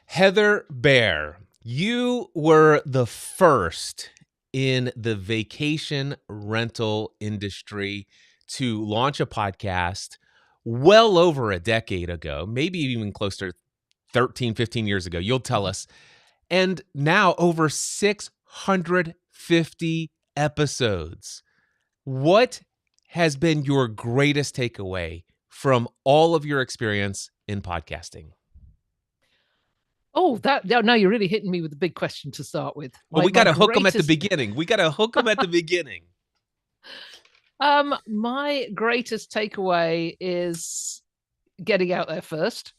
Heather Bear, you were the first in the vacation rental industry to launch a podcast well over a decade ago, maybe even closer to 13, 15 years ago. You'll tell us. And now over 650 episodes. What has been your greatest takeaway from all of your experience in podcasting? Oh, now you're really hitting me with a big question to start with. Well, we got to hook them at the beginning. My greatest takeaway is getting out there first.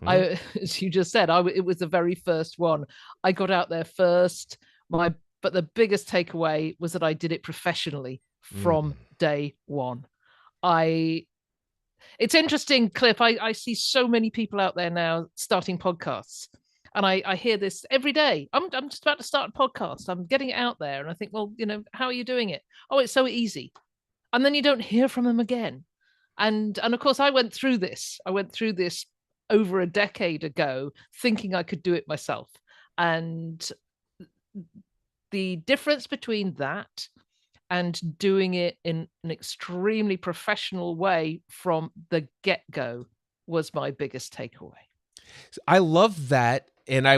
Mhm. As you just said, it was the very first one. I got out there first. But the biggest takeaway was that I did it professionally from day one. It's interesting, Cliff. I see so many people out there now starting podcasts. And I hear this every day. I'm just about to start a podcast. I'm getting it out there. And I think, well, how are you doing it? Oh, it's so easy. And then you don't hear from them again. And of course, I went through this. Over a decade ago, thinking I could do it myself. And the difference between that and doing it in an extremely professional way from the get-go was my biggest takeaway. I love that, and I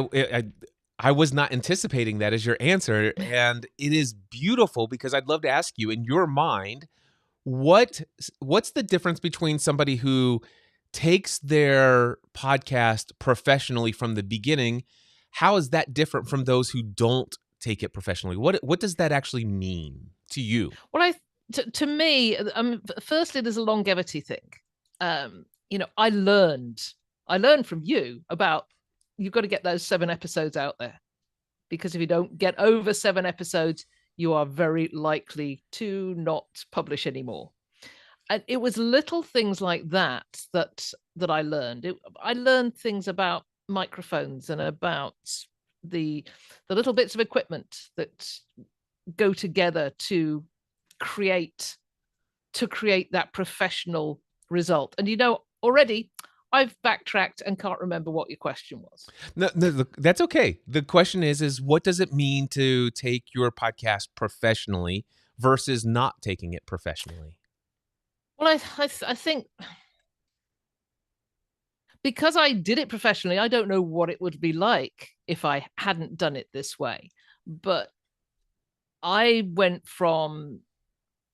was not anticipating that as your answer, and it is beautiful because I'd love to ask you, in your mind, what's the difference between somebody who takes their podcast professionally from the beginning? How is that different from those who don't take it professionally? What does that actually mean to you? Well, to me, firstly, there's a longevity thing. I learned from you about you've got to get those 7 episodes out there, because if you don't get over 7 episodes, you are very likely to not publish anymore. And it was little things like that I learned. I learned things about microphones and about the little bits of equipment that go together to create that professional result. And already I've backtracked and can't remember what your question was. No, that's okay. The question is what does it mean to take your podcast professionally versus not taking it professionally? Well, I think because I did it professionally, I don't know what it would be like if I hadn't done it this way. But I went from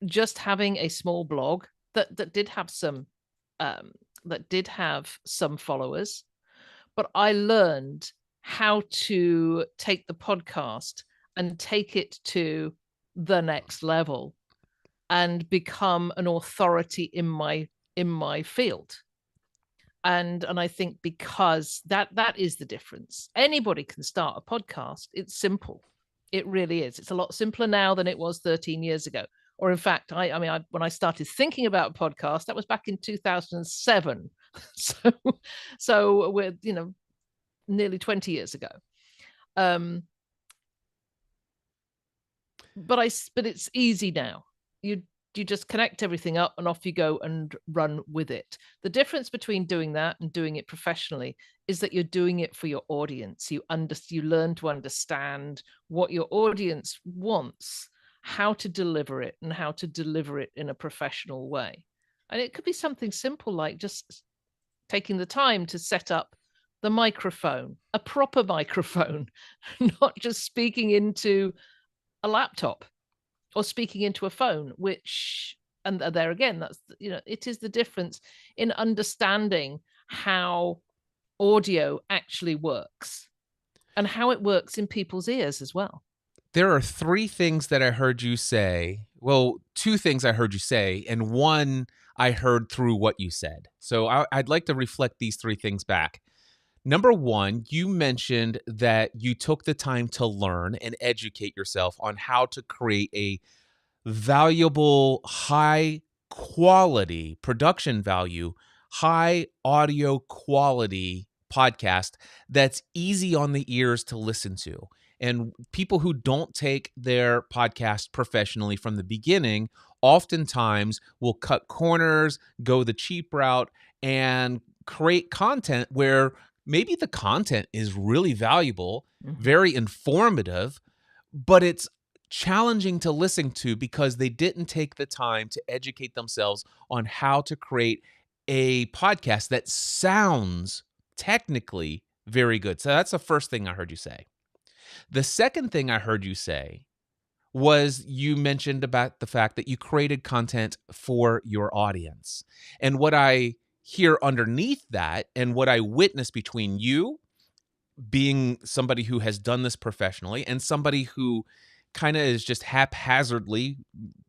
just having a small blog that did have some followers, but I learned how to take the podcast and take it to the next level and become an authority in my field. And I think because that is the difference. Anybody can start a podcast. It's simple. It really is. It's a lot simpler now than it was 13 years ago. Or in fact, when I started thinking about a podcast, that was back in 2007. So we're nearly 20 years ago. But it's easy now. You just connect everything up and off you go and run with it. The difference between doing that and doing it professionally is that you're doing it for your audience. You learn to understand what your audience wants, how to deliver it, and how to deliver it in a professional way. And it could be something simple like just taking the time to set up the microphone, a proper microphone, not just speaking into a laptop or speaking into a phone, and there again, that's, it is the difference in understanding how audio actually works and how it works in people's ears as well. There are 3 things that I heard you say. Well, 2 things I heard you say, and 1 I heard through what you said. So I'd like to reflect these 3 things back. Number 1, you mentioned that you took the time to learn and educate yourself on how to create a valuable, high quality production value, high audio quality podcast that's easy on the ears to listen to. And people who don't take their podcast professionally from the beginning oftentimes will cut corners, go the cheap route, and create content where maybe the content is really valuable, Mhm. very informative, but it's challenging to listen to because they didn't take the time to educate themselves on how to create a podcast that sounds technically very good. So that's the first thing I heard you say. The second thing I heard you say was you mentioned about the fact that you created content for your audience. And what I hear underneath that and what I witness between you being somebody who has done this professionally and somebody who kind of is just haphazardly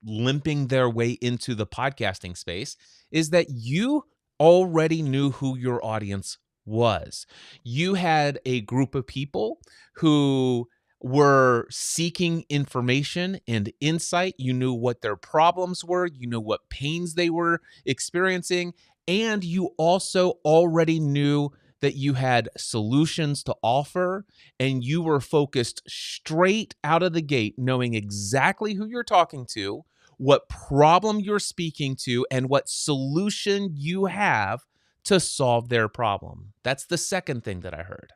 limping their way into the podcasting space is that you already knew who your audience was. You had a group of people who were seeking information and insight. You knew what their problems were, you knew what pains they were experiencing, and you also already knew that you had solutions to offer and you were focused straight out of the gate, knowing exactly who you're talking to, what problem you're speaking to, and what solution you have to solve their problem. That's the second thing that I heard.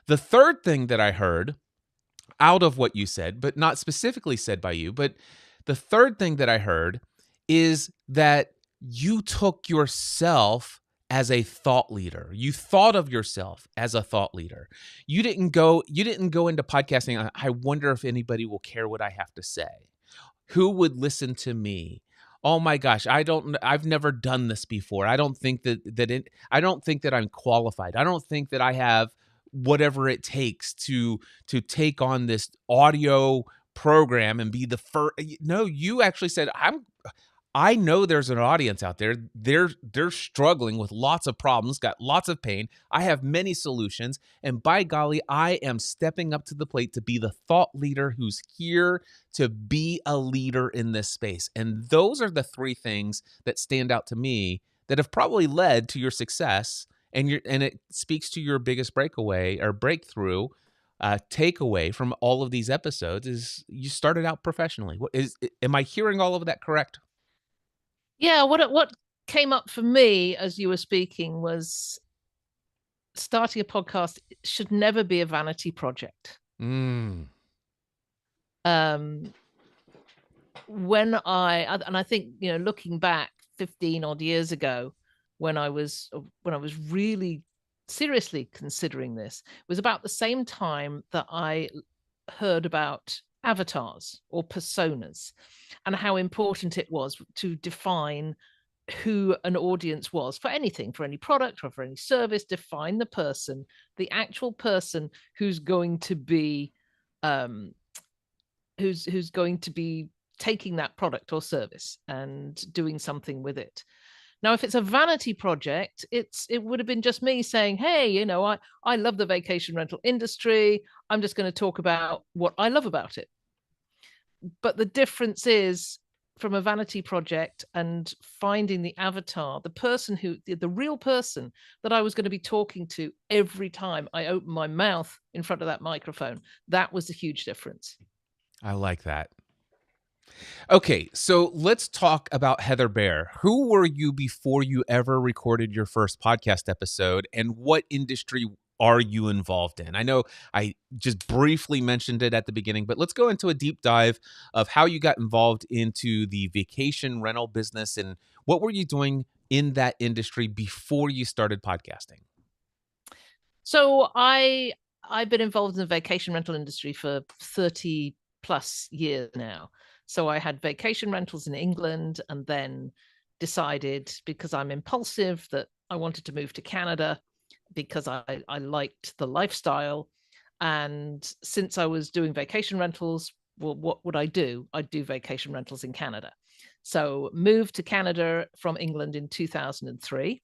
The third thing that I heard out of what you said, but not specifically said by you, but the third thing that I heard is that you took yourself as a thought leader. You thought of yourself as a thought leader. You didn't go into podcasting. I wonder if anybody will care what I have to say. Who would listen to me? Oh my gosh, I've never done this before. I don't think that I'm qualified. I don't think that I have whatever it takes to take on this audio program and be the first. No, you actually said I know there's an audience out there. They're struggling with lots of problems, got lots of pain. I have many solutions, and by golly, I am stepping up to the plate to be the thought leader who's here to be a leader in this space. And those are the three things that stand out to me that have probably led to your success, and it speaks to your biggest breakaway or breakthrough takeaway from all of these episodes is you started out professionally. Am I hearing all of that correct? Yeah, what came up for me as you were speaking was starting a podcast should never be a vanity project. Mm. Um, and I think, looking back 15 odd years ago, when I was really seriously considering this, it was about the same time that I heard about avatars or personas and how important it was to define who an audience was for anything, for any product or for any service. Define the person, the actual person who's going to be um, who's going to be taking that product or service and doing something with it. Now, if it's a vanity project, it would have been just me saying, hey, I love the vacation rental industry. I'm just going to talk about what I love about it. But the difference is from a vanity project and finding the avatar, the person the real person that I was going to be talking to every time I opened my mouth in front of that microphone. That was a huge difference. I like that. Okay, so let's talk about Heather Bear. Who were you before you ever recorded your first podcast episode, and what industry are you involved in? I know I just briefly mentioned it at the beginning, but let's go into a deep dive of how you got involved into the vacation rental business and what were you doing in that industry before you started podcasting? So I've been involved in the vacation rental industry for 30 plus years now. So I had vacation rentals in England and then decided, because I'm impulsive, that I wanted to move to Canada because I liked the lifestyle. And since I was doing vacation rentals, well, what would I do? I'd do vacation rentals in Canada. So moved to Canada from England in 2003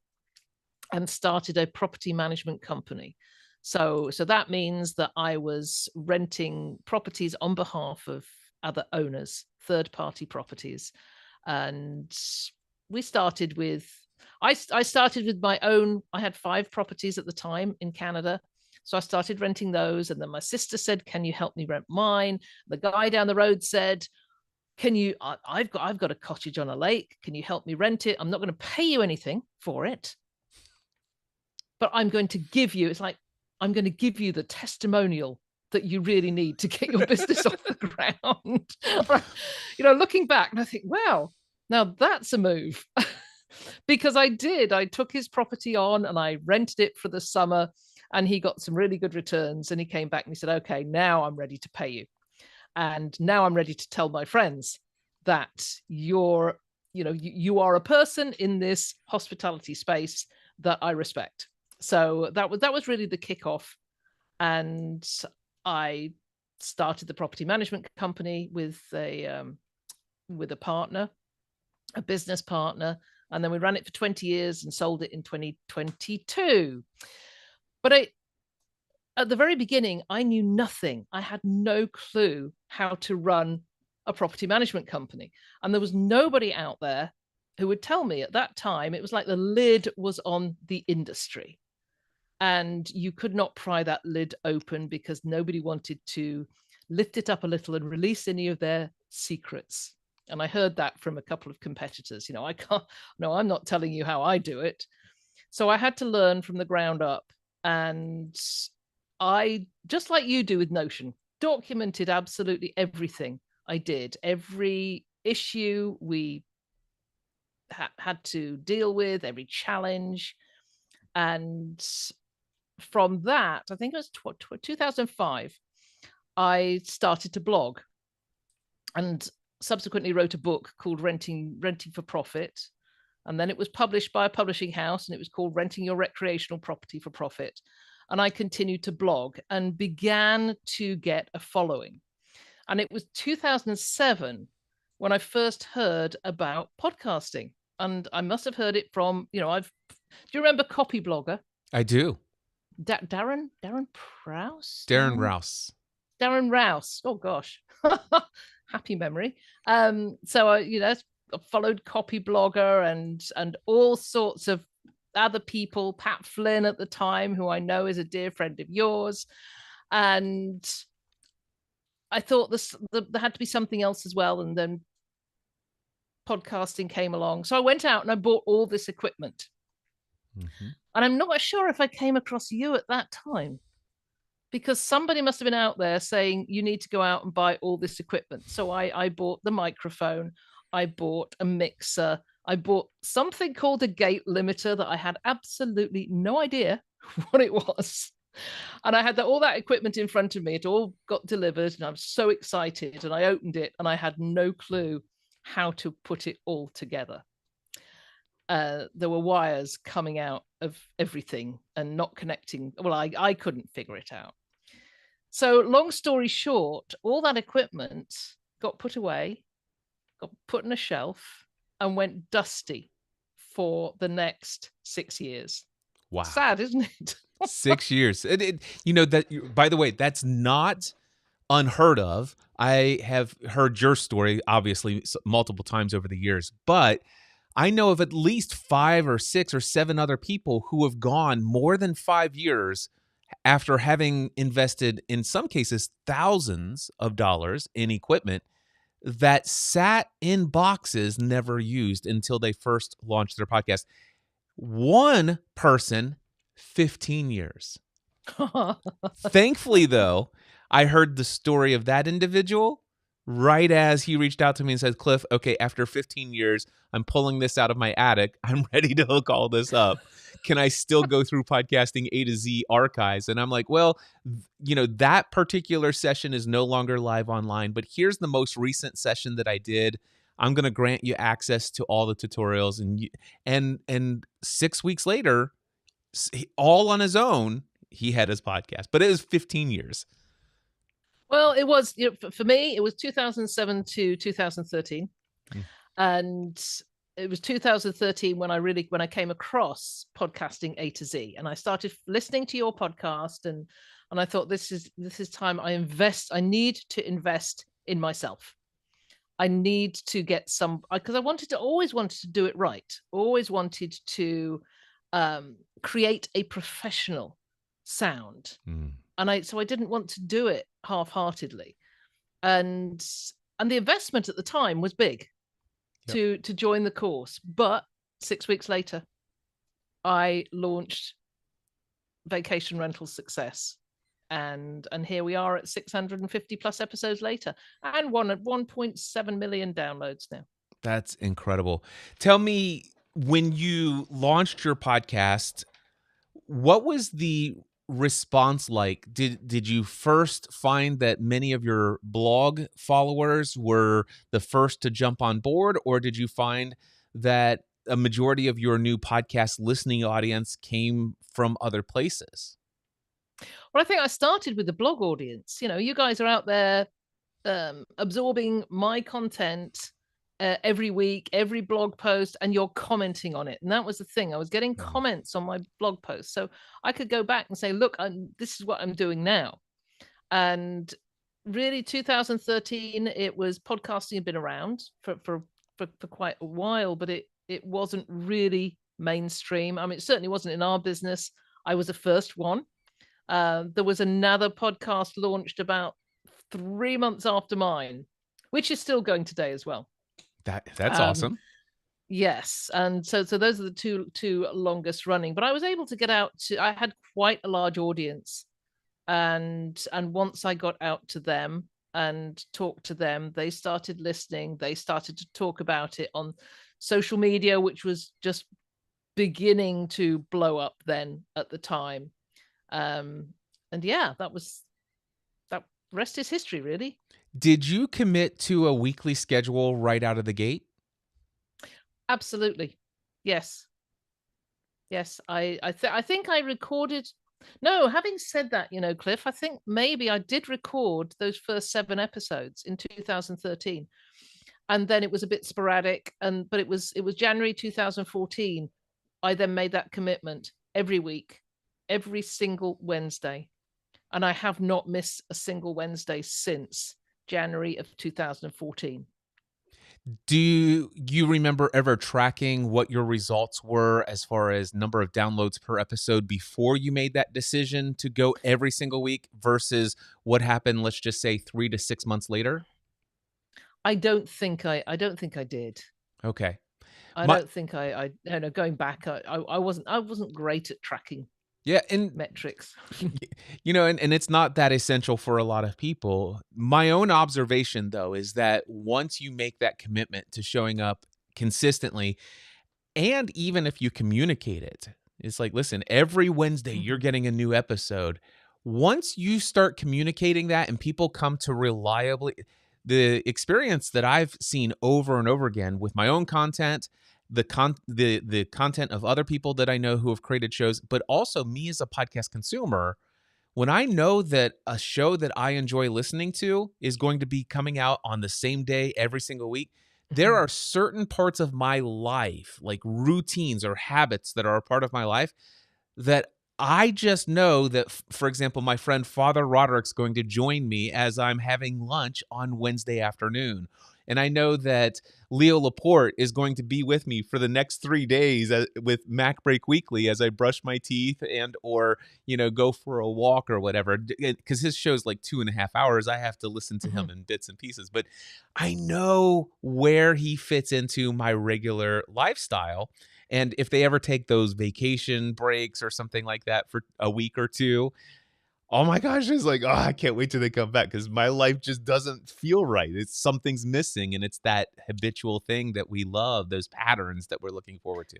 and started a property management company. So that means that I was renting properties on behalf of other owners, third party properties. And we started with I started with my own. I had 5 properties at the time in Canada. So I started renting those. And then my sister said, can you help me rent mine? The guy down the road said, can you, I've got a cottage on a lake. Can you help me rent it? I'm not going to pay you anything for it. but I'm going to give you, it's like, I'm going to give you the testimonial that you really need to get your business off the ground. Looking back, and I think, wow, now that's a move. Because I took his property on and I rented it for the summer, and he got some really good returns, and he came back and he said, okay, now I'm ready to pay you. And now I'm ready to tell my friends that you are a person in this hospitality space that I respect. So that was really the kickoff. And I started the property management company with a partner, a business partner, and then we ran it for 20 years and sold it in 2022. But at the very beginning, I knew nothing. I had no clue how to run a property management company. And there was nobody out there who would tell me. At that time. It was like the lid was on the industry. And you could not pry that lid open because nobody wanted to lift it up a little and release any of their secrets. And I heard that from a couple of competitors. I'm not telling you how I do it. So I had to learn from the ground up. And I, just like you do with Notion, documented absolutely everything I did, every issue we had to deal with, every challenge. And from that, I think it was 2005, I started to blog and subsequently wrote a book called Renting for Profit. And then it was published by a publishing house, and it was called Renting Your Recreational Property for Profit. And I continued to blog and began to get a following. And it was 2007 when I first heard about podcasting. And I must have heard it from, do you remember Copyblogger? I do. Darren Prowse? Darren Rouse. Darren Rouse. Oh gosh. Happy memory. So I followed Copyblogger and all sorts of other people, Pat Flynn at the time, who I know is a dear friend of yours. And I thought there had to be something else as well. And then podcasting came along. So I went out and I bought all this equipment. Mm-hmm. And I'm not sure if I came across you at that time, because somebody must have been out there saying you need to go out and buy all this equipment. So I bought the microphone, I bought a mixer, I bought something called a gate limiter that I had absolutely no idea what it was. And I had all that equipment in front of me. It all got delivered and I was so excited, and I opened it and I had no clue how to put it all together. There were wires coming out of everything and not connecting. Well, I couldn't figure it out. So long story short, all that equipment got put away, got put in a shelf, and went dusty for the next 6 years. Wow. Sad, isn't it? 6 years. That, by the way, that's not unheard of. I have heard your story, obviously, multiple times over the years, but I know of at least 5 or 6 or 7 other people who have gone more than 5 years after having invested, in some cases, thousands of dollars in equipment that sat in boxes never used until they first launched their podcast. One person, 15 years. Thankfully, though, I heard the story of that individual right as he reached out to me and said, Cliff, okay, after 15 years, I'm pulling this out of my attic. I'm ready to hook all this up. Can I still go through podcasting A to Z archives? And I'm like, well, that particular session is no longer live online, but here's the most recent session that I did. I'm going to grant you access to all the tutorials. And 6 weeks later, all on his own, he had his podcast, but it was 15 years. Well, it was, for me, it was 2007 to 2013. And it was 2013 when I came across podcasting A to Z, and I started listening to your podcast, and I thought, this is time I need to invest in myself. I need to get because I always wanted to do it right. Always wanted to create a professional sound. And so I didn't want to do it half-heartedly. And the investment at the time was big. Yep. to join the course. But 6 weeks later, I launched vacation rental success. And here we are at 650 plus episodes later, and 1.7 million downloads now. That's incredible. Tell me, when you launched your podcast, what was the response like? Did you first find that many of your blog followers were the first to jump on board, or did you find that a majority of your new podcast listening audience came from other places? Well, I think I started with the blog audience. You know, you guys are out there absorbing my content every week, every blog post, and you're commenting on it. And that was the thing. I was getting comments on my blog posts. So I could go back and say, look, this is what I'm doing now. And really 2013, it was podcasting had been around for quite a while, but it wasn't really mainstream. I mean, it certainly wasn't in our business. I was the first one. There was another podcast launched about 3 months after mine, which is still going today as well. That's awesome. Yes, and so those are the two longest running. But I was able to get out to. I had quite a large audience, and once I got out to them and talked to them, they started listening. They started to talk about it on social media, which was just beginning to blow up then at the time. And yeah, that rest is history, really. Did you commit to a weekly schedule right out of the gate? Absolutely. Yes. I think I recorded. No, having said that, you know, Cliff, I think maybe I did record those first 7 episodes in 2013, and then it was a bit sporadic. But it was January 2014. I then made that commitment every week, every single Wednesday, and I have not missed a single Wednesday since January of 2014. Do you remember ever tracking what your results were as far as number of downloads per episode before you made that decision to go every single week versus what happened, let's just say 3 to 6 months later? I don't think I did. Okay. I don't think I you know, going back, I wasn't great at tracking. Yeah, and metrics. you know, and it's not that essential for a lot of people. My own observation, though, is that once you make that commitment to showing up consistently, and even if you communicate it, it's like, listen, every Wednesday you're getting a new episode. Once you start communicating that and people come to reliably, the experience that I've seen over and over again with my own content, the content of other people that I know who have created shows, but also me as a podcast consumer, when I know that a show that I enjoy listening to is going to be coming out on the same day every single week, there are certain parts of my life, like routines or habits that are a part of my life, that I just know that, for example, my friend Father Roderick's going to join me as I'm having lunch on Wednesday afternoon. And I know that Leo Laporte is going to be with me for the next 3 days with Mac Break Weekly as I brush my teeth and or, you know, go for a walk or whatever. Because his show's like 2.5 hours. I have to listen to him in bits and pieces. But I know where he fits into my regular lifestyle. And if they ever take those vacation breaks or something like that for a week or two, oh my gosh, it's like, oh, I can't wait till they come back because my life just doesn't feel right. It's something's missing, and it's that habitual thing that we love, those patterns that we're looking forward to.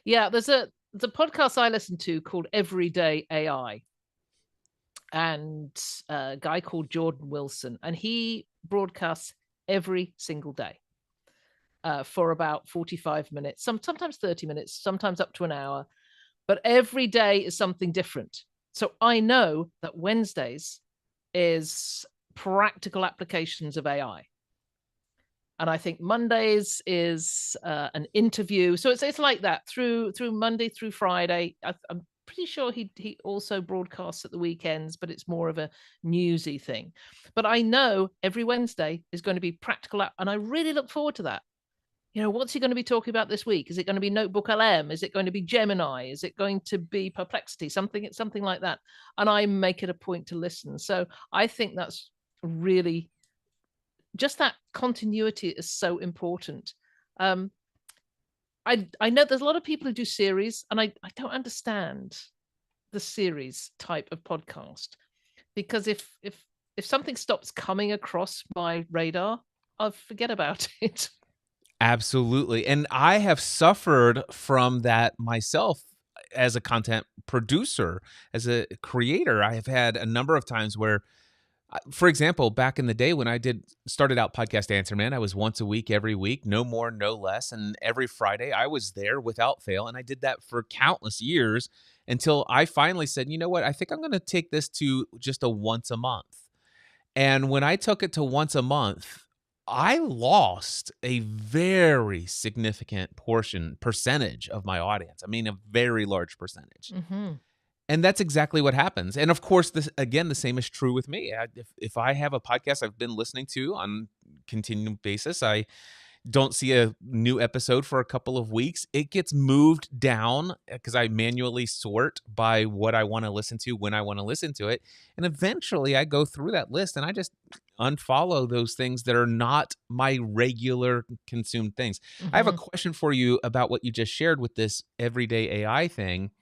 Yeah, there's a podcast I listen to called Everyday AI, and a guy called Jordan Wilson, and he broadcasts every single day for about 45 minutes, sometimes 30 minutes, sometimes up to an hour, but every day is something different. So I know that Wednesdays is practical applications of AI. And I think Mondays is an interview. So it's like that through Monday through Friday. I'm pretty sure he also broadcasts at the weekends, but it's more of a newsy thing. But I know every Wednesday is going to be practical, and I really look forward to that. You know, what's he going to be talking about this week? Is it going to be Notebook LM? Is it going to be Gemini? Is it going to be Perplexity? Something like that. And I make it a point to listen. So I think that's really, just that continuity is so important. I know there's a lot of people who do series, and I don't understand. the series type of podcast, because if something stops coming across my radar, I'll forget about it. Absolutely. And I have suffered from that myself as a content producer, as a creator. I have had a number of times where, for example, back in the day when I started out Podcast Answer Man, I was once a week, every week, no more, no less. And every Friday I was there without fail. And I did that for countless years until I finally said, you know what? I think I'm going to take this to just a once a month. And when I took it to once a month, I lost a very significant percentage of my audience. I mean, a very large percentage. Mhm. And that's exactly what happens. And of course, this again, the same is true with me. If I have a podcast I've been listening to on continual basis, I don't see a new episode for a couple of weeks, it gets moved down because I manually sort by what I want to listen to when I want to listen to it. And eventually I go through that list and I just unfollow those things that are not my regular consumed things. I have a Mhm. question for you about what you just shared with this everyday AI thing.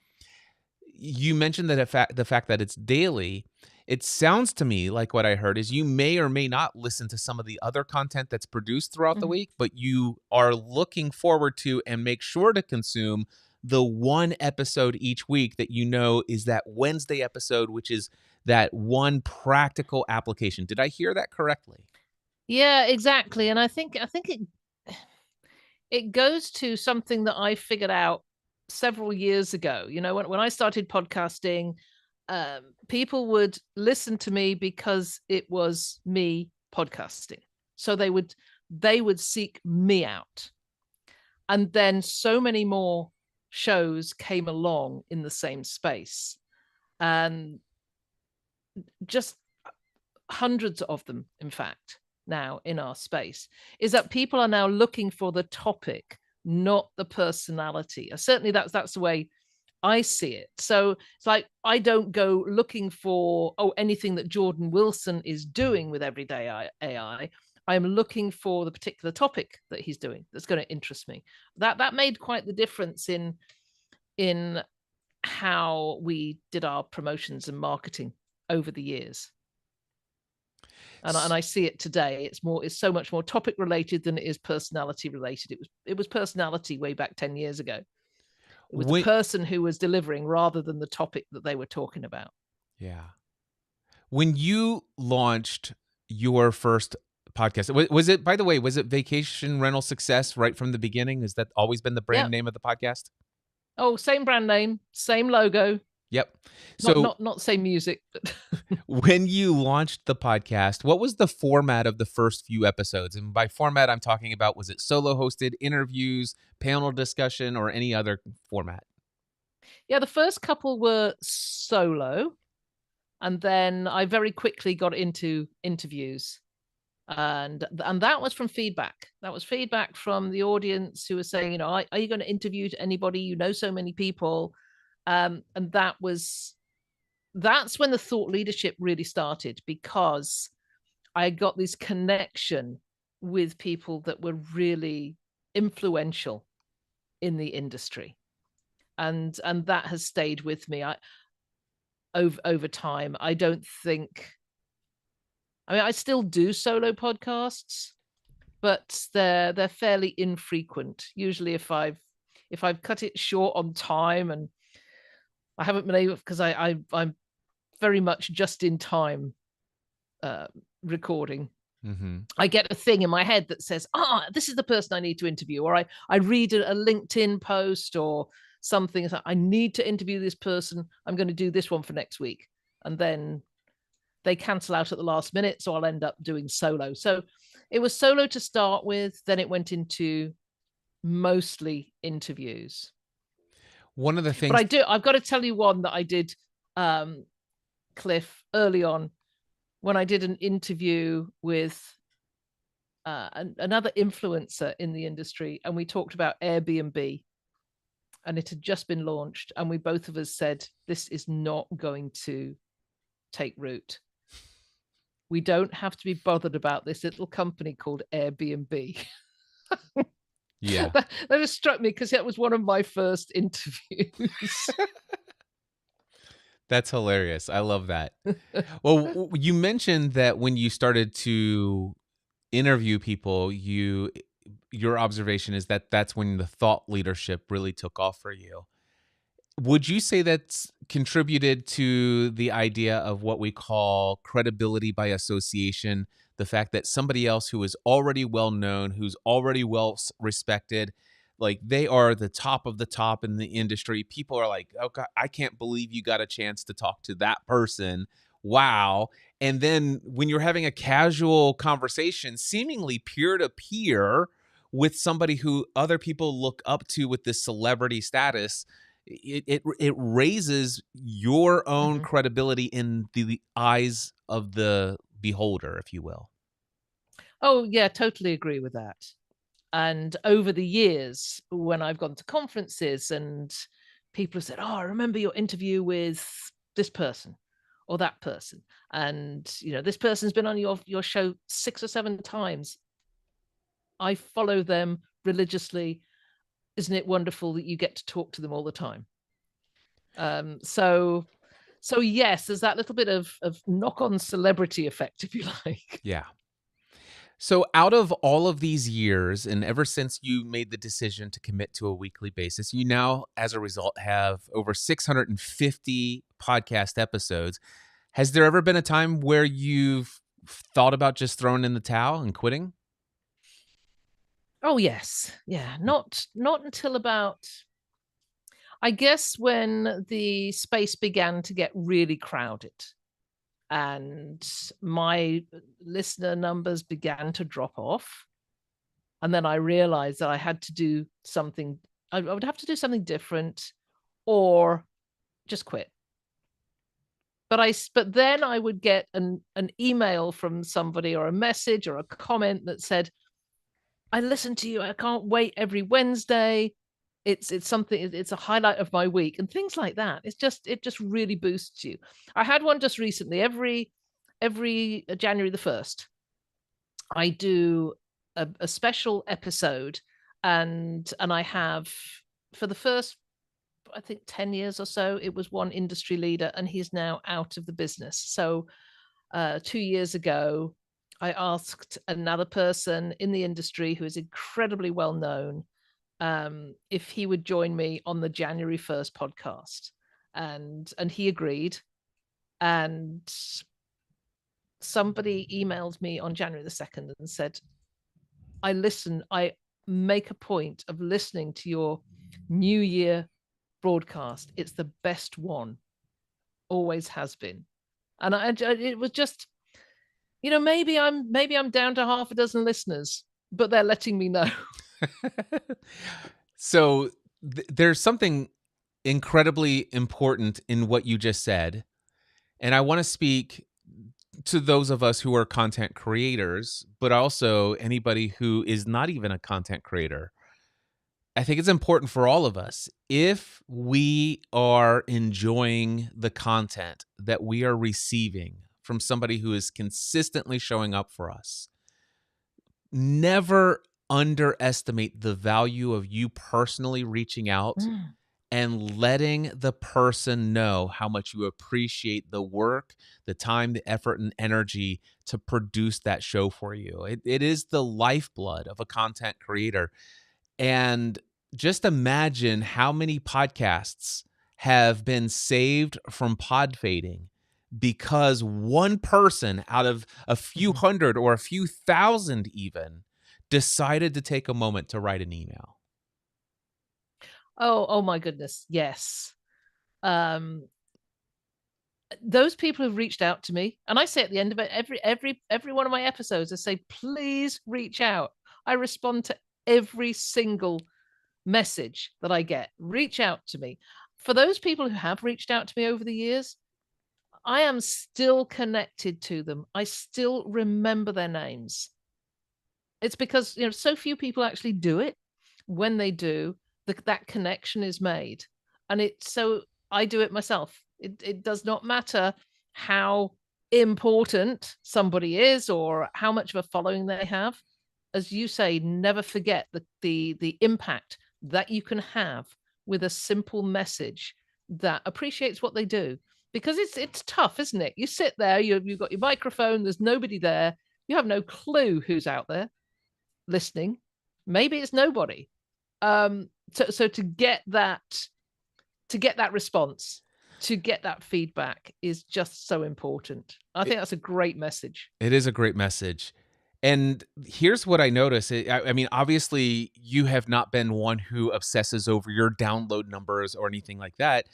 You mentioned that the fact that it's daily. It sounds to me like what I heard is you may or may not listen to some of the other content that's produced throughout the Mhm. week, but you are looking forward to and make sure to consume the one episode each week that you know is that Wednesday episode, which is that one practical application. Did I hear that correctly? Yeah, exactly. And I think it goes to something that I figured out several years ago. You know, when I started podcasting, people would listen to me because it was me podcasting. So they would seek me out. And then so many more shows came along in the same space. And just hundreds of them, in fact, now in our space, is that people are now looking for the topic, not the personality. Certainly that's the way I see it. So it's like I don't go looking for anything that Jordan Wilson is doing with everyday AI. I am looking for the particular topic that he's doing that's going to interest me. That made quite the difference in how we did our promotions and marketing over the years. And I see it today. It's so much more topic related than it is personality related. It was personality way back 10 years ago. It was the When, person who was delivering rather than the topic that they were talking about. yeah. When you launched your first podcast, was it, by the way, was it Vacation Rental Success right from the beginning? Has that always been the brand Yep. name of the podcast? Oh, same brand name, same logo, Yep. not So not not same music, but when you launched the podcast, what was the format of the first few episodes? And by format, I'm talking about, was it solo hosted, interviews, panel discussion, or any other format? yeah, the first couple were solo, and then I very quickly got into interviews. And that was from feedback. That was feedback from the audience who was saying, are you going to interview anybody? You know so many people. And that's when the thought leadership really started, because I got this connection with people that were really influential in the industry. And that has stayed with me. Over time. I still do solo podcasts, but they're fairly infrequent. Usually if I've cut it short on time, and I haven't been able, because I'm very much just in time recording. Mm-hmm. I get a thing in my head that says, this is the person I need to interview, or I read a LinkedIn post or something. I need to interview this person. I'm going to do this one for next week. And then they cancel out at the last minute. So I'll end up doing solo. So it was solo to start with. Then it went into mostly interviews. One of the But things, I've got to tell you one that I did, Cliff, early on, when I did an interview with another influencer in the industry, and we talked about Airbnb, and it had just been launched, and we both of us said, this is not going to take root. We don't have to be bothered about this little company called Airbnb. yeah. That just struck me because that was one of my first interviews. That's hilarious. I love that. Well, you mentioned that when you started to interview people, your observation is that that's when the thought leadership really took off for you. Would you say that's contributed to the idea of what we call credibility by association? The fact that somebody else who is already well known, who's already respected, like they are the top of the top in the industry. People are like, "Oh God, I can't believe you got a chance to talk to that person. Wow." And then when you're having a casual conversation, seemingly peer to peer with somebody who other people look up to with this celebrity status, it raises your own Mhm. credibility in the eyes of the beholder, if you will. Oh, yeah, totally agree with that. And over the years, when I've gone to conferences and people have said, "Oh, I remember your interview with this person or that person, and this person's been on your show 6 or 7 times." I follow them religiously. Isn't it wonderful that you get to talk to them all the time? So yes, there's that little bit of knock on celebrity effect, if you like. Yeah. So, out of all of these years, and ever since you made the decision to commit to a weekly basis, you now, as a result, have over 650 podcast episodes. Has there ever been a time where you've thought about just throwing in the towel and quitting? Oh yes, yeah. Not until about, I guess, when the space began to get really crowded and my listener numbers began to drop off. And then I realized that I had to do something, I would have to do something different or just quit. But then I would get an email from somebody or a message or a comment that said, "I listen to you. I can't wait every Wednesday. It's something, it's a highlight of my week," and things like that. It just really boosts you. I had one just recently. Every January the 1st, I do a special episode, and I have, for the first, I think, 10 years or so, it was one industry leader, and he's now out of the business. So 2 years ago, I asked another person in the industry who is incredibly well known, if he would join me on the January 1st podcast, and he agreed. And somebody emailed me on January the 2nd and said, I make a point of listening to your New Year broadcast. It's the best one, always has been." And it was just, maybe I'm down to half a dozen listeners, but they're letting me know. So, there's something incredibly important in what you just said. And I want to speak to those of us who are content creators, but also anybody who is not even a content creator. I think it's important for all of us. If we are enjoying the content that we are receiving from somebody who is consistently showing up for us, never underestimate the value of you personally reaching out Mm. and letting the person know how much you appreciate the work, the time, the effort, and energy to produce that show for you. It is the lifeblood of a content creator. And just imagine how many podcasts have been saved from pod fading because one person out of a few Mhm. hundred or a few thousand even decided to take a moment to write an email. Oh my goodness, yes. Um, those people who've reached out to me, and I say at the end of it, every one of my episodes, I say, "Please reach out." I respond to every single message that I get. Reach out to me. For those people who have reached out to me over the years, I am still connected to them. I still remember their names. It's because, so few people actually do it. When they do, that connection is made. And I do it myself. It does not matter how important somebody is or how much of a following they have. As you say, never forget the impact that you can have with a simple message that appreciates what they do. because it's tough, isn't it? You sit there, you've got your microphone, there's nobody there, you have no clue who's out there listening. Maybe it's nobody. So to get that response, to get that feedback is just so important. I think that's a great message. It is a great message. And here's what I notice. I mean, obviously, you have not been one who obsesses over your download numbers or anything like that.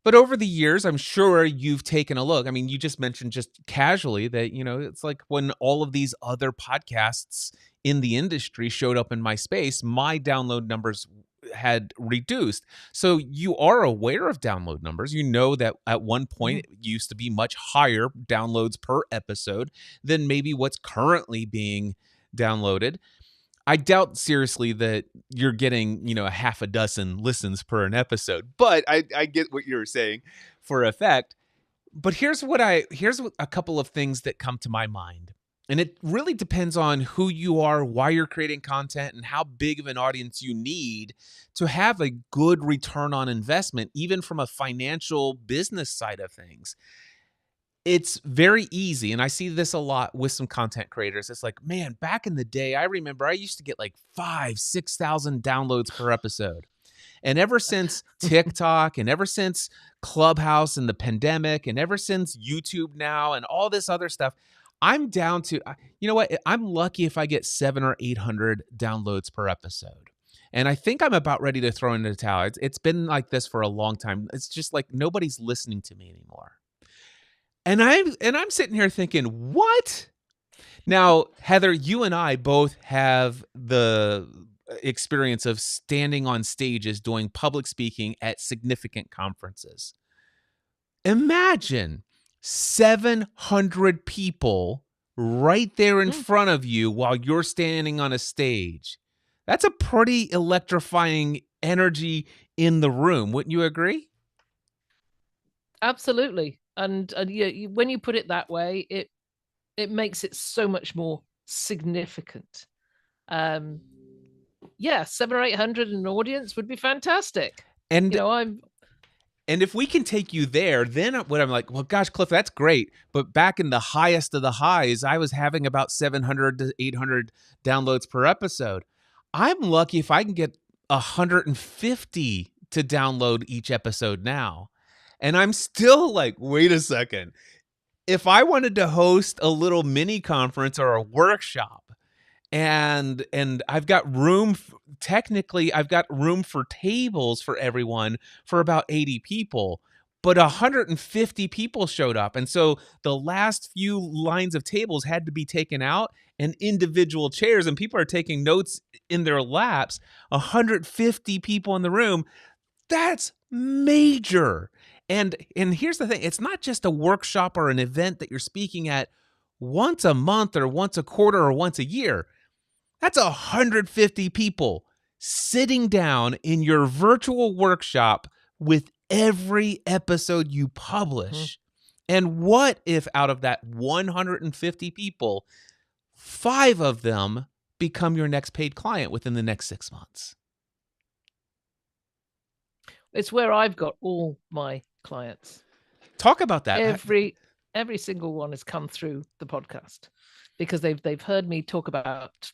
But over the years, I'm sure you've taken a look. I mean, you just mentioned just casually that, it's like when all of these other podcasts in the industry showed up in my space, my download numbers had reduced. So you are aware of download numbers. You know that at one point it used to be much higher downloads per episode than maybe what's currently being downloaded. I doubt seriously that you're getting, a half a dozen listens per an episode, but I get what you're saying for effect. But here's a couple of things that come to my mind. And it really depends on who you are, why you're creating content, and how big of an audience you need to have a good return on investment, even from a financial business side of things. It's very easy, and I see this a lot with some content creators. It's like, man, back in the day, I remember I used to get like 6,000 downloads per episode. And ever since TikTok and ever since Clubhouse and the pandemic and ever since YouTube now and all this other stuff, I'm down to, you know what? I'm lucky if I get 700 or 800 downloads per episode. And I think I'm about ready to throw in the towel. It's been like this for a long time. It's just like nobody's listening to me anymore. And I'm sitting here thinking, what? Now, Heather, you and I both have the experience of standing on stages doing public speaking at significant conferences. Imagine 700 people right there in front of you while you're standing on a stage. That's a pretty electrifying energy in the room. Wouldn't you agree? Absolutely. And when you put it that way, it makes it so much more significant. 700 or 800 in an audience would be fantastic. And And if we can take you there, then what I'm like, well, gosh, Cliff, that's great. But back in the highest of the highs, I was having about 700 to 800 downloads per episode. I'm lucky if I can get 150 to download each episode now. And I'm still like, wait a second. If I wanted to host a little mini conference or a workshop, and I've got room, technically I've got room for tables for everyone for about 80 people, but 150 people showed up. And so the last few lines of tables had to be taken out and individual chairs, and people are taking notes in their laps. 150 people in the room. That's major. And here's the thing. It's not just a workshop or an event that you're speaking at once a month or once a quarter or once a year. That's 150 people sitting down in your virtual workshop with every episode you publish. And what if out of that 150 people, 5 of them become your next paid client within the next 6 months? It's where I've got all my clients. Talk about that. Every single one has come through the podcast because they've heard me talk about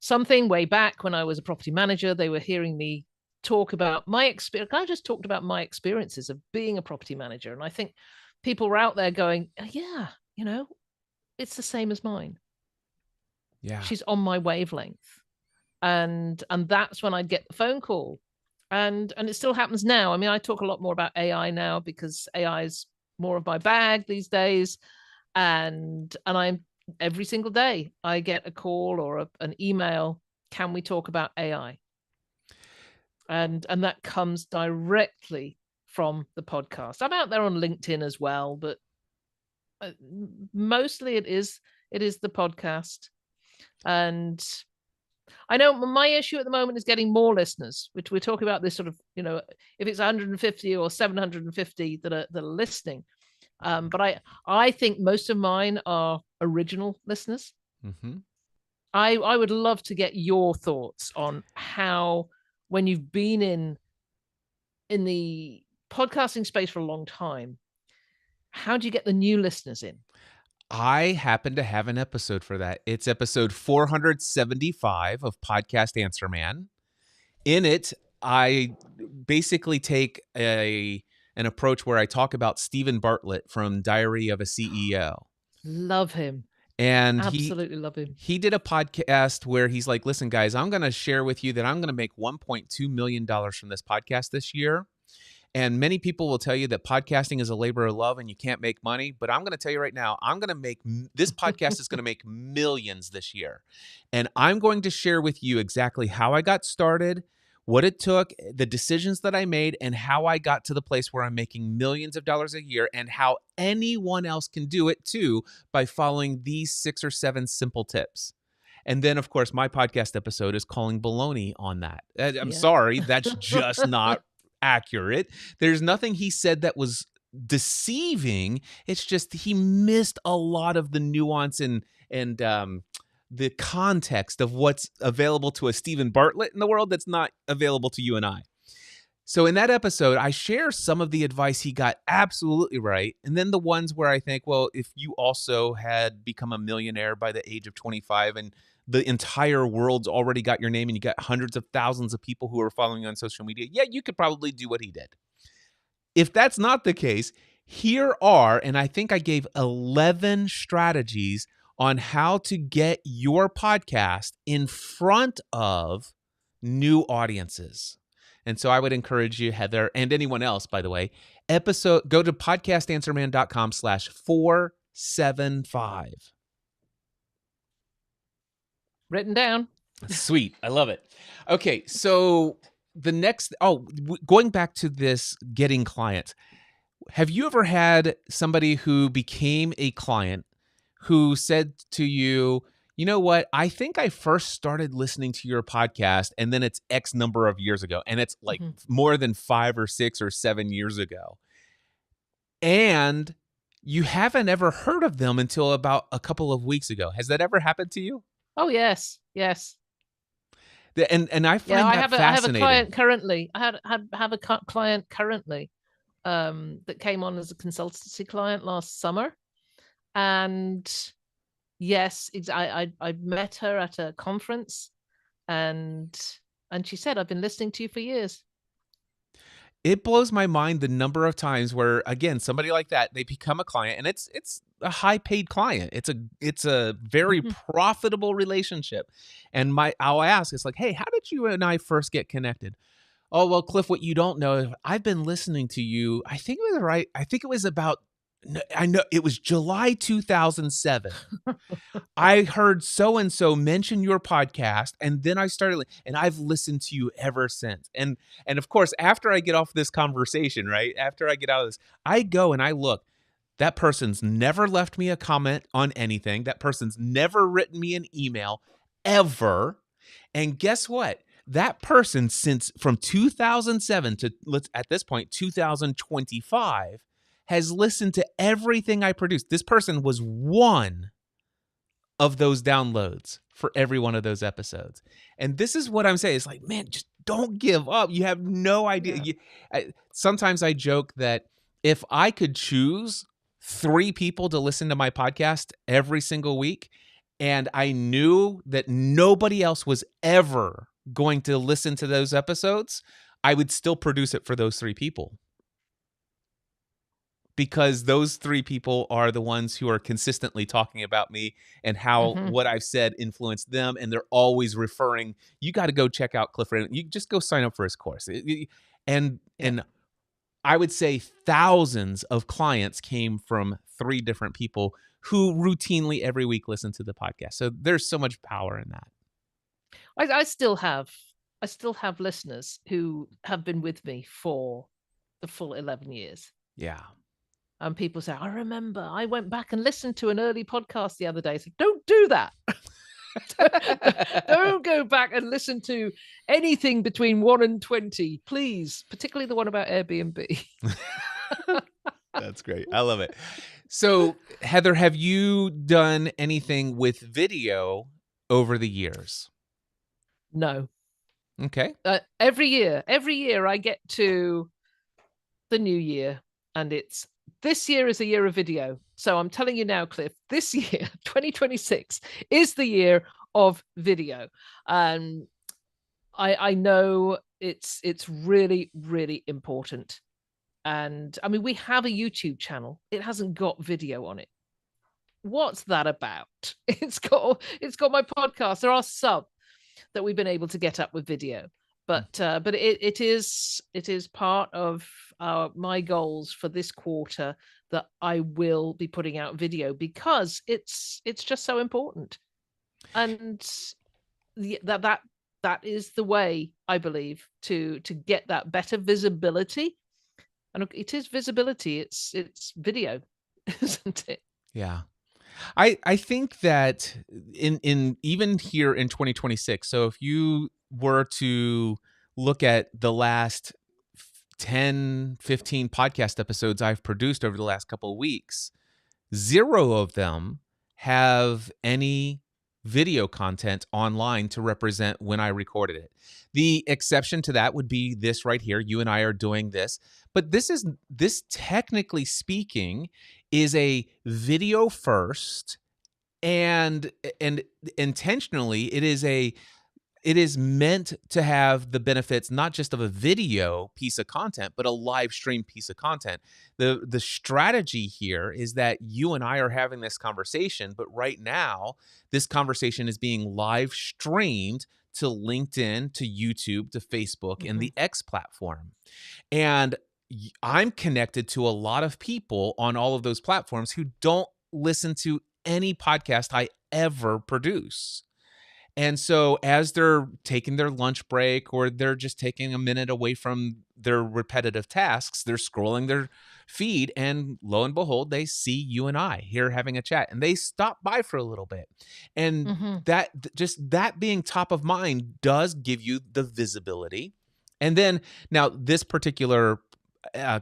something way back when I was a property manager. They were hearing me talk about my experience. I just talked about my experiences of being a property manager. And I think people were out there going, yeah, it's the same as mine. Yeah. She's on my wavelength. And that's when I'd get the phone call. And it still happens now. I mean, I talk a lot more about AI now because AI is more of my bag these days. And I'm every single day I get a call or an email. Can we talk about AI? And that comes directly from the podcast. I'm out there on LinkedIn as well, but mostly it is the podcast. And I know my issue at the moment is getting more listeners, which we're talking about this sort of, if it's 150 or 750 that are listening. But I think most of mine are original listeners. Mm-hmm. I would love to get your thoughts on how, when you've been in the podcasting space for a long time, How do you get the new listeners in? I happen to have an episode for that. It's episode 475 of Podcast Answer Man. In it, I basically take an approach where I talk about Stephen Bartlett from Diary of a CEO. Love him. And Absolutely love him. he did a podcast where he's like, listen, guys, I'm going to share with you that I'm going to make $1.2 million from this podcast this year. And many people will tell you that podcasting is a labor of love and you can't make money. But I'm going to tell you right now, I'm going to make this podcast is going to make millions this year. And I'm going to share with you exactly how I got started, what it took, the decisions that I made, and how I got to the place where I'm making millions of dollars a year, and how anyone else can do it too by following these 6 or 7 simple tips. And then, of course, my podcast episode is calling baloney on that. I'm sorry, that's just not accurate. There's nothing he said that was deceiving. It's just he missed a lot of the nuance and the context of what's available to a Stephen Bartlett in the world that's not available to you and I. So in that episode, I share some of the advice he got absolutely right, and then the ones where I think, well, if you also had become a millionaire by the age of 25 and the entire world's already got your name and you got hundreds of thousands of people who are following you on social media, yeah, you could probably do what he did. If that's not the case, here are, and I think I gave 11 strategies on how to get your podcast in front of new audiences. And so I would encourage you, Heather, and anyone else, by the way, go to podcastanswerman.com/475. Written down. Sweet. I love it. Okay. So the next, going back to this getting clients, have you ever had somebody who became a client who said to you, you know what, I think I first started listening to your podcast and then it's X number of years ago, and it's like more than 5 or 6 or 7 years ago, and you haven't ever heard of them until about a couple of weeks ago? Has that ever happened to you? Oh, yes. And I find that fascinating. I have a client currently. I have a client currently that came on as a consultancy client last summer. And yes, I met her at a conference, and she said, I've been listening to you for years. It blows my mind the number of times where, again, somebody like that, they become a client, and it's a high paid client. It's a very profitable relationship. And I'll ask, it's like, hey, how did you and I first get connected? Oh, well, Cliff, what you don't know, I've been listening to you. I think it was about, I know it was July 2007. I heard so-and-so mention your podcast, and then I started, and I've listened to you ever since. And of course, after I get off this conversation, right, after I get out of this, I go and I look. That person's never left me a comment on anything. That person's never written me an email, ever. And guess what? That person, from 2007 to, at this point, 2025, has listened to everything I produced. This person was one of those downloads for every one of those episodes. And this is what I'm saying. It's like, man, just don't give up. You have no idea. Yeah. Sometimes I joke that if I could choose 3 people to listen to my podcast every single week, and I knew that nobody else was ever going to listen to those episodes, I would still produce it for those 3 people. Because those 3 people are the ones who are consistently talking about me and how what I've said influenced them. And they're always referring, you got to go check out Cliff Raymond. You just go sign up for his course. And I would say thousands of clients came from 3 different people who routinely every week listen to the podcast. So there's so much power in that. I still have listeners who have been with me for the full 11 years. Yeah. And people say, I remember I went back and listened to an early podcast the other day. So don't do that. Don't go back and listen to anything between 1 and 20, please, particularly the one about Airbnb. That's great. I love it. So, Heather, have you done anything with video over the years? No. Okay. Every year I get to the new year, and it's this year is a year of video. So I'm telling you now, Cliff, this year, 2026, is the year of video. I know it's really, really important. And I mean, we have a YouTube channel. It hasn't got video on it. What's that about? It's got my podcast. There are some that we've been able to get up with video, but it is part of my goals for this quarter that I will be putting out video, because it's just so important. And that is the way, I believe, to get that better visibility. And it is visibility, it's video, isn't it? Yeah. I think that in even here in 2026, so if you were to look at the last 10, 15 podcast episodes I've produced over the last couple of weeks, 0 of them have any video content online to represent when I recorded it. The exception to that would be this right here. You and I are doing this, but this technically speaking is a video first, and intentionally it is meant to have the benefits not just of a video piece of content, but a live stream piece of content. The strategy here is that you and I are having this conversation, but right now this conversation is being live streamed to LinkedIn, to YouTube, to Facebook, and the X platform. And I'm connected to a lot of people on all of those platforms who don't listen to any podcast I ever produce. And so as they're taking their lunch break, or they're just taking a minute away from their repetitive tasks, they're scrolling their feed, and lo and behold, they see you and I here having a chat, and they stop by for a little bit. And that being top of mind does give you the visibility. And then now this particular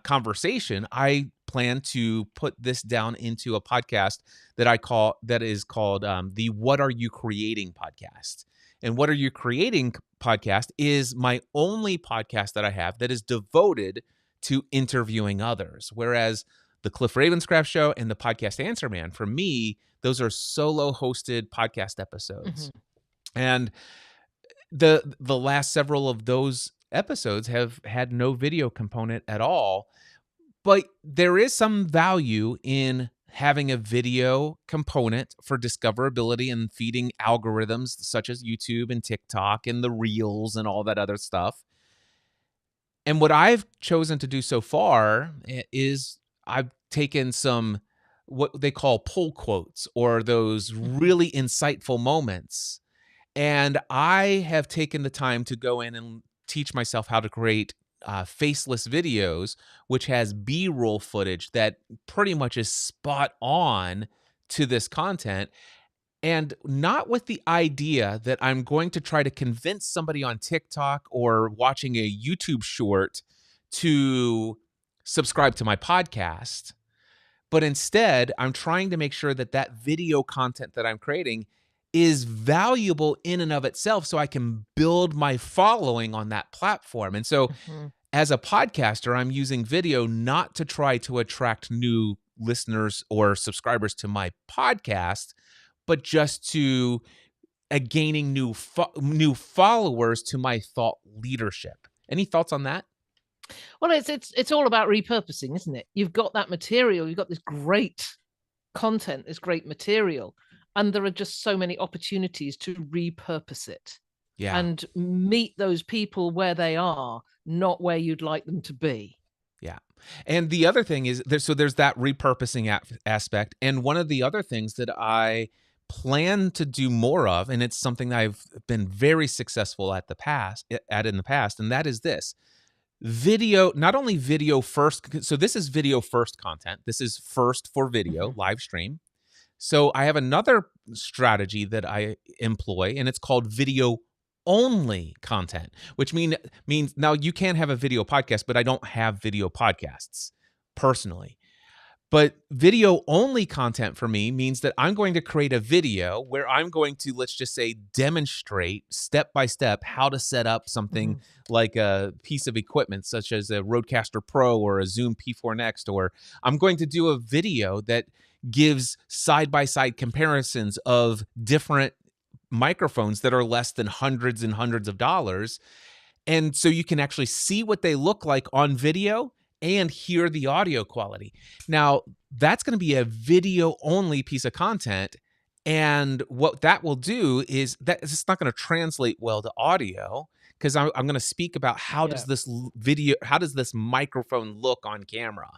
conversation, I plan to put this down into a podcast that is called the What Are You Creating podcast. And What Are You Creating podcast is my only podcast that I have that is devoted to interviewing others. Whereas the Cliff Ravenscraft Show and the Podcast Answer Man, for me, those are solo hosted podcast episodes. And the last several of those episodes have had no video component at all, but there is some value in having a video component for discoverability and feeding algorithms such as YouTube and TikTok and the Reels and all that other stuff. And what I've chosen to do so far is I've taken some what they call pull quotes, or those really insightful moments, and I have taken the time to go in and teach myself how to create faceless videos, which has B-roll footage that pretty much is spot on to this content. And not with the idea that I'm going to try to convince somebody on TikTok or watching a YouTube short to subscribe to my podcast, but instead I'm trying to make sure that that video content that I'm creating is valuable in and of itself, so I can build my following on that platform. And so as a podcaster, I'm using video not to try to attract new listeners or subscribers to my podcast, but just to gaining new followers to my thought leadership. Any thoughts on that? Well, it's all about repurposing, isn't it? You've got that material, you've got this great content, this great material, and there are just so many opportunities to repurpose it. Yeah. And meet those people where they are, not where you'd like them to be. Yeah. And the other thing is there's that repurposing aspect. And one of the other things that I plan to do more of, and it's something that I've been very successful in the past, and that is this. Video, not only video first, so this is video first content. This is first for video, live stream. So I have another strategy that I employ, and it's called video only content, which means now you can have a video podcast, but I don't have video podcasts personally. But video only content for me means that I'm going to create a video where I'm going to, let's just say, demonstrate step by step how to set up something Mhm. like a piece of equipment, such as a Rodecaster Pro or a Zoom P4 Next, or I'm going to do a video that gives side by side comparisons of different microphones that are less than hundreds and hundreds of dollars, and so you can actually see what they look like on video and hear the audio quality. Now, that's going to be a video only piece of content. And what that will do is that it's not going to translate well to audio, because I'm going to speak about how does Yeah. this video, how does this microphone look on camera?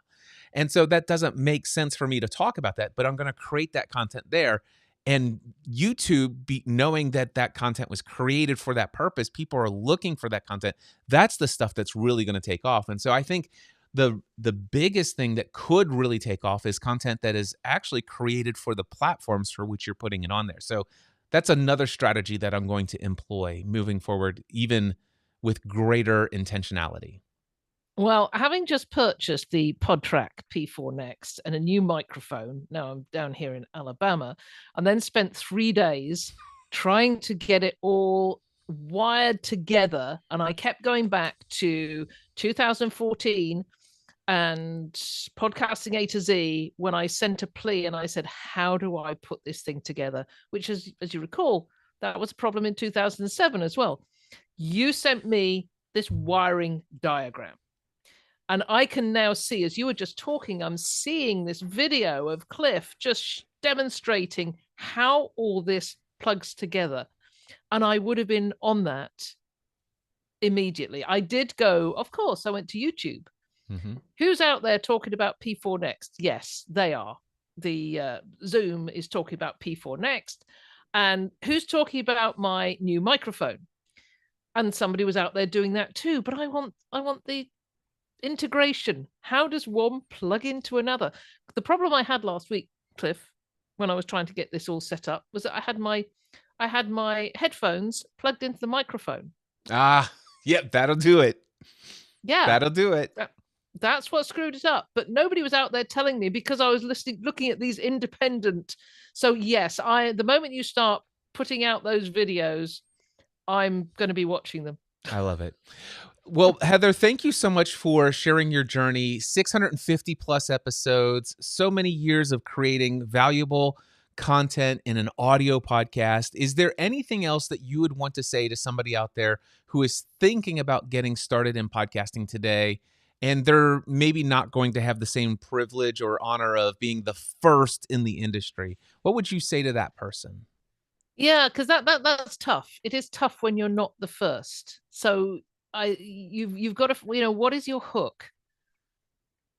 And so that doesn't make sense for me to talk about that, but I'm going to create that content there. And YouTube, knowing that that content was created for that purpose, people are looking for that content. That's the stuff that's really going to take off. And so I think the biggest thing that could really take off is content that is actually created for the platforms for which you're putting it on there. So that's another strategy that I'm going to employ moving forward, even with greater intentionality. Well, having just purchased the PodTrack P4 Next and a new microphone, now I'm down here in Alabama, and then spent 3 days trying to get it all wired together. And I kept going back to 2014 and podcasting A to Z when I sent a plea and I said, how do I put this thing together? Which is, as you recall, that was a problem in 2007 as well. You sent me this wiring diagram. And I can now see, as you were just talking, I'm seeing this video of Cliff just demonstrating how all this plugs together. And I would have been on that immediately. I did go, of course, I went to YouTube. Mm-hmm. Who's out there talking about P4 Next? Yes, they are. The Zoom is talking about P4 Next. And who's talking about my new microphone? And somebody was out there doing that too. But I want the integration. How does one plug into another? The problem I had last week, Cliff, when I was trying to get this all set up, was that I had my headphones plugged into the microphone. Yep, that'll do it. Yeah, That'll do it. That's what screwed it up. But nobody was out there telling me, because I was looking at these independent. So yes, the moment you start putting out those videos, I'm going to be watching them. I love it. Well, Heather, thank you so much for sharing your journey. 650 plus episodes, so many years of creating valuable content in an audio podcast. Is there anything else that you would want to say to somebody out there who is thinking about getting started in podcasting today, and they're maybe not going to have the same privilege or honor of being the first in the industry? What would you say to that person? Yeah, because that's tough. It is tough when you're not the first. So you've got to, what is your hook?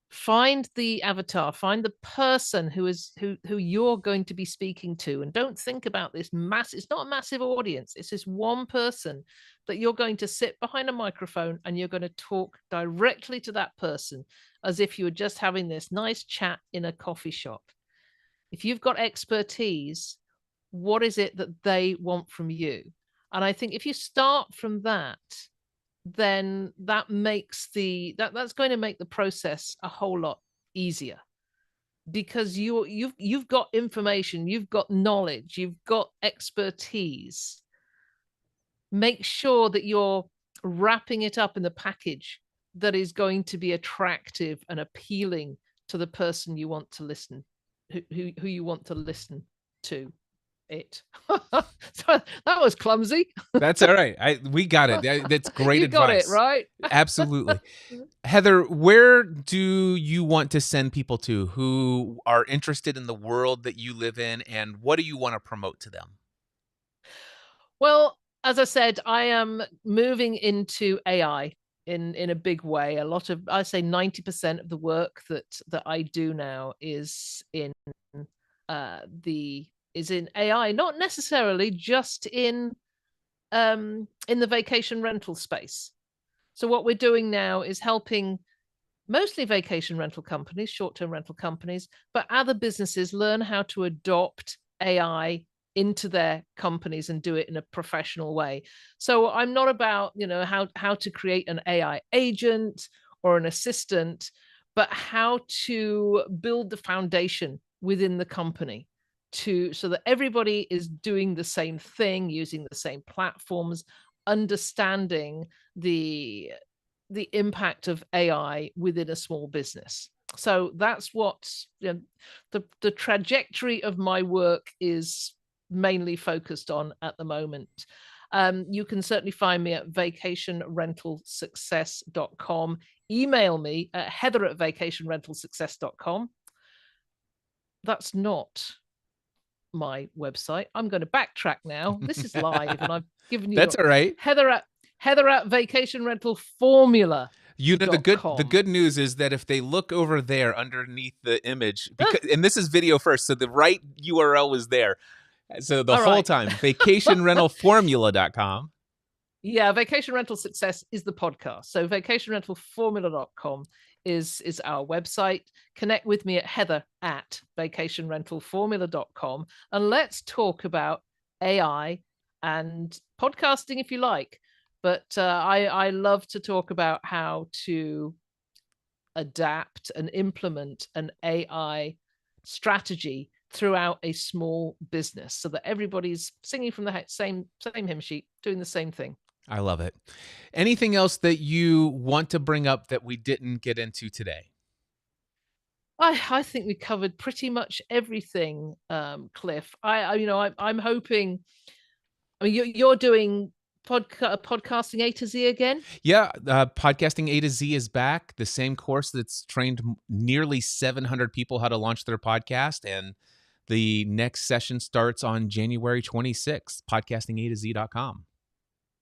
Find the avatar, find the person who you're going to be speaking to, and don't think about this massive. It's not a massive audience. It's this one person that you're going to sit behind a microphone and you're going to talk directly to that person as if you were just having this nice chat in a coffee shop. If you've got expertise, what is it that they want from you? And I think if you start from that, then that's going to make the process a whole lot easier, because you've got information, you've got knowledge, you've got expertise. Make sure that you're wrapping it up in the package that is going to be attractive and appealing to the person you want to listen, who you want to listen to it. So that was clumsy. That's all right. We got it. That's great You got advice. it right. Absolutely. Heather, where do you want to send people to who are interested in the world that you live in, and what do you want to promote to them? Well, as I said, I am moving into AI in a big way. A lot of, I say 90% of the work that I do now is in AI, not necessarily just in the vacation rental space. So what we're doing now is helping mostly vacation rental companies, short-term rental companies, but other businesses learn how to adopt AI into their companies and do it in a professional way. So I'm not about, how to create an AI agent or an assistant, but how to build the foundation within the company so that everybody is doing the same thing, using the same platforms, understanding the impact of AI within a small business. So that's what, you know, the trajectory of my work is mainly focused on at the moment. You can certainly find me at vacationrentalsuccess.com. Email me at heather@vacationrentalsuccess.com. That's not my website. I'm going to backtrack now. This is live, and I've given you That's all right. Heather at vacationrentalformula. You know, the good news is that if they look over there underneath the image, because and this is video first, so the right URL was there. So the whole time, vacationrentalformula.com. Yeah, Vacation Rental Success is the podcast. So vacationrentalformula.com is our website. Connect with me at heather@vacationrentalformula.com, and let's talk about AI and podcasting if you like. But I love to talk about how to adapt and implement an AI strategy throughout a small business so that everybody's singing from the same hymn sheet, doing the same thing. I love it. Anything else that you want to bring up that we didn't get into today? I think we covered pretty much everything, Cliff. I'm hoping. I mean, you're doing podcasting A to Z again. Yeah, podcasting A to Z is back. The same course that's trained nearly 700 people how to launch their podcast, and the next session starts on January 26th. Podcastingatoz.com.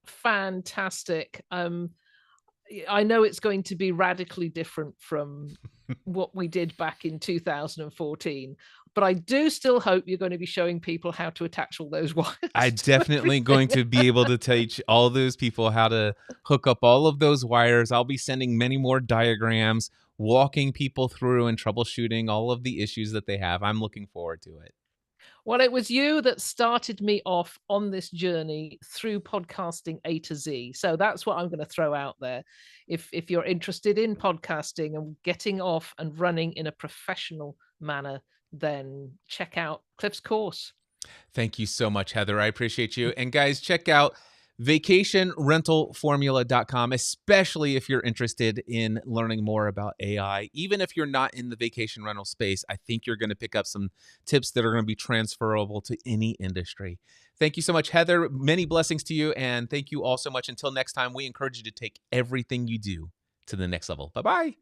Fantastic. I know it's going to be radically different from what we did back in 2014, but I do still hope you're going to be showing people how to attach all those wires. I'm definitely going to be able to teach all those people how to hook up all of those wires. I'll be sending many more diagrams, walking people through and troubleshooting all of the issues that they have. I'm looking forward to it. Well, it was you that started me off on this journey through podcasting A to Z. So that's what I'm going to throw out there. If you're interested in podcasting and getting off and running in a professional manner, then check out Cliff's course. Thank you so much, Heather. I appreciate you. And guys, check out vacationrentalformula.com, especially if you're interested in learning more about AI. Even if you're not in the vacation rental space, I think you're going to pick up some tips that are going to be transferable to any industry. Thank you so much, Heather. Many blessings to you. And thank you all so much. Until next time, we encourage you to take everything you do to the next level. Bye-bye.